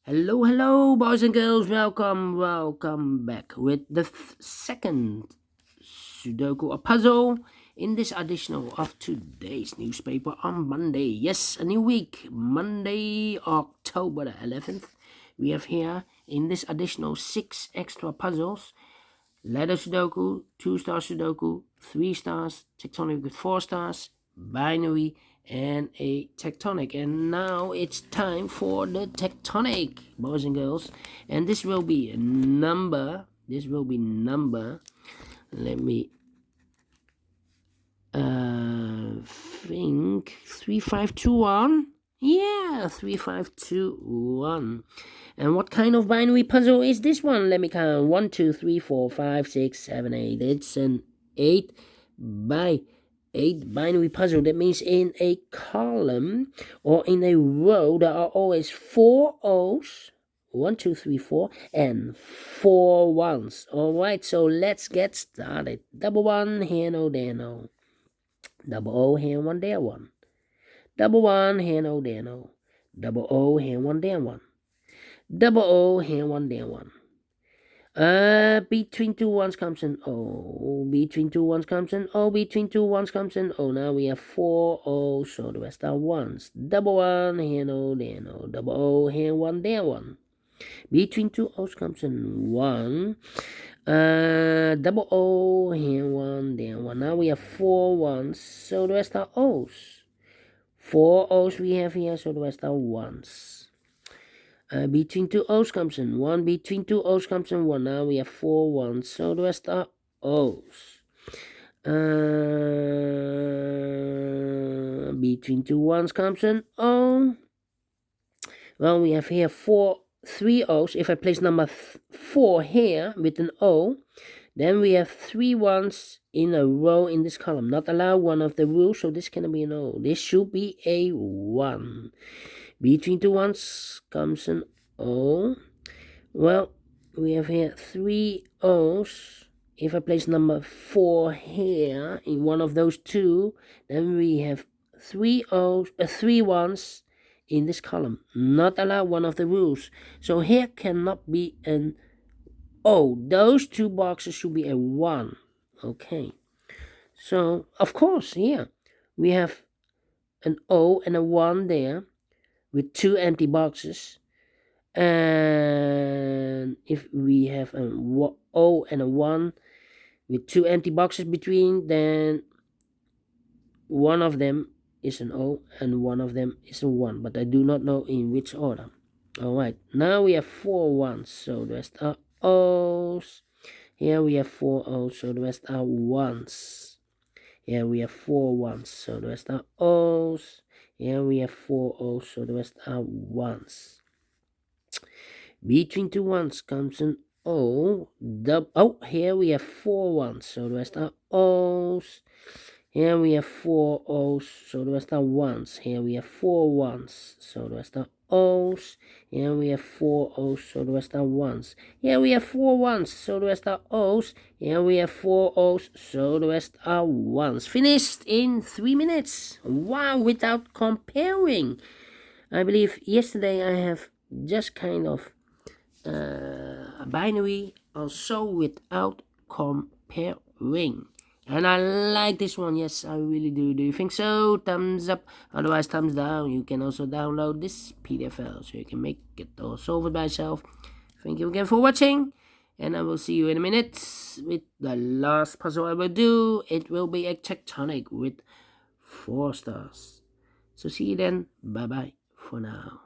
Hello, boys and girls. Welcome back with the second Sudoku or puzzle in this edition of today's newspaper on Monday. Yes, a new week, Monday, October the 11th. We have here in this additional 6 extra puzzles: letter Sudoku, 2-star Sudoku, 3 stars, tectonic with 4 stars, binary, and a tectonic. And now it's time for the tectonic, boys and girls. And this will be number. Let me think 3521. Yeah, 3521. And what kind of binary puzzle is this one? Let me count. 1, 2, 3, 4, 5, 6, 7, 8. It's an 8 by 8 binary puzzle. That means in a column or in a row there are always 4 O's. 1, 2, 3, 4, and 4 ones. Alright, so let's get started. Double one, here no, there no. Double O, here one, there one. Double one, here no, there no. Double O, here one, there one. Double O, here one, there one. Between 2 ones comes an O. Between 2 ones comes an O. Between 2 ones comes an O. Now we have 4 O's, so the rest are ones. Double one, here no, there no. Double O, here one, there one. Between 2 O's comes an 1. Double O, here one, there one. Now we have 4 ones, so the rest are O's. 4 O's we have here, so the rest are ones. Between 2 O's comes in 1. Between 2 O's comes in 1. Now we have 4 ones, so the rest are O's. Between 2 ones comes an O. Well, we have here 3 O's. If I place number 4 here with an O, then we have 3 ones in a row in this column. Not allowed, one of the rules, so this cannot be an O. This should be a 1. Between 2 ones comes an O. Well, we have here 3 O's. If I place number 4 here in one of those 2, then we have 3 ones in this column. Not allowed, one of the rules. So here cannot be an O. Those 2 boxes should be a 1. Okay. So, of course, here we have an O and a 1 there, with 2 empty boxes. And if we have an O and a 1 with 2 empty boxes between, then one of them is an O and one of them is a 1, but I do not know in which order. Alright, now we have 4 ones, so the rest are O's. Here we have 4 O's, so the rest are ones. Here we have 4 ones, so the rest are O's. Here we have 4 O's, so the rest are ones. Between 2 ones comes an O. Here we have 4 ones, so the rest are O's. Here we have 4 O's, so the rest are ones. Here we have 4 ones, so the rest are O's. Here we have 4 O's, so the rest are ones. Here we have 4 ones, so the rest are O's. Here we have 4 O's, so the rest are ones. Finished in 3 minutes. Wow, without comparing. I believe yesterday I have just kind of a binary also without comparing. And I like this one. Yes, I really do. Do you think so? Thumbs up. Otherwise, thumbs down. You can also download this PDF file so you can make it or solve it by yourself. Thank you again for watching. And I will see you in a minute with the last puzzle I will do. It will be a tectonic with 4 stars. So see you then. Bye-bye for now.